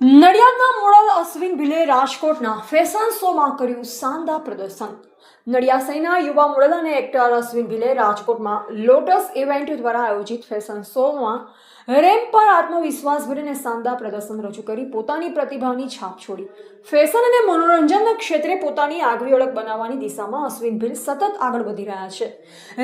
નડિયાદના model Ashwin ભીલે રાજકોટના fashion શોમાં કર્યું શાનદાર પ્રદર્શન। નડિયાદ શહેરના યુવા મોડલ અને એક્ટર અશ્વિન ભીલે રાજકોટમાં લોટસ ઇવેન્ટ દ્વારા આયોજિત ફેશન શોમાં રેમ્પ પર આત્મવિશ્વાસ ભરીને શાનદાર પ્રદર્શન રજૂ કરી પોતાની પ્રતિભાની છાપ છોડી। ફેશન અને મનોરંજનના ક્ષેત્રે પોતાની આગવી ઓળખ બનાવવાની દિશામાં અશ્વિન ભીલ સતત આગળ વધી રહ્યા છે।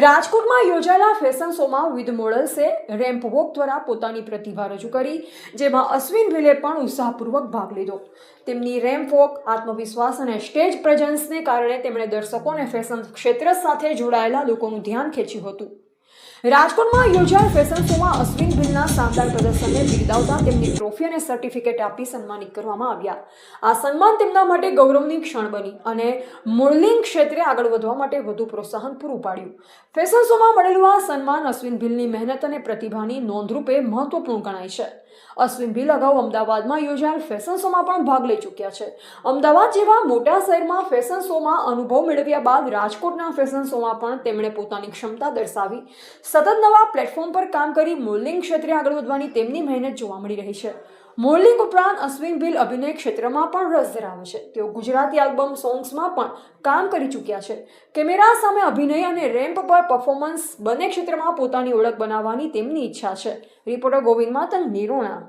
રાજકોટમાં યોજાયેલા ફેશન શોમાં વિવિધ મોડલ્સે રેમ્પ વોક દ્વારા પોતાની પ્રતિભા રજૂ કરી, જેમાં અશ્વિન ભીલે પણ ઉત્સાહપૂર્વક ભાગ લીધો। તેમની રેમ્પ વોક, આત્મવિશ્વાસ અને સ્ટેજ પ્રેઝન્સને કારણે તેમણે દર્શકોને ફેશન ક્ષેત્ર સાથે જોડાયેલા લોકોનું ધ્યાન ખેંચ્યું હતું। રાજકોટમાં યોજાયેલ ફેશન શોમાં અશ્વિન ભીલના શાનદાર પ્રદર્શનને બિરદાવતા તેમની ટ્રોફી અને સર્ટિફિકેટ આપી સન્માનિત કરવામાં આવ્યા। આ સન્માન તેમના માટે ગૌરવની ક્ષણ બની અને મોડલિંગ ક્ષેત્રે આગળ વધવા માટે વધુ પ્રોત્સાહન પૂરું પાડ્યું। ફેશન શોમાં મળેલું આ સન્માન અશ્વિન ભીલની મહેનત અને પ્રતિભાની નોંધરૂપે મહત્વપૂર્ણ ગણાય છે। અશ્વિન ભીલ અગાઉ અમદાવાદમાં યોજાયેલ ફેશન શોમાં પણ ભાગ લઈ ચૂક્યા છે। અમદાવાદ જેવા મોટા શહેરમાં ફેશન શોમાં અનુભવ મેળવ્યા બાદ રાજકોટના ફેશન શોમાં પણ તેમણે પોતાની ક્ષમતા દર્શાવી સતત નવા પ્લેટફોર્મ પર કામ કરી મોડલિંગ ક્ષેત્રે આગળ વધવાની તેમની મહેનત જોવા મળી રહી છે। મોડલિંગ ઉપરાંત અશ્વિન ભીલ અભિનય ક્ષેત્રમાં પણ રસ ધરાવે છે। તેઓ ગુજરાતી આલ્બમ સોંગ્સમાં પણ કામ કરી ચૂક્યા છે। કેમેરા સામે અભિનય અને રેમ્પ પર પરફોર્મન્સ બંને ક્ષેત્રમાં પોતાની ઓળખ બનાવવાની તેમની ઈચ્છા છે। રિપોર્ટર ગોવિંદ માતંગ, નિરોણા।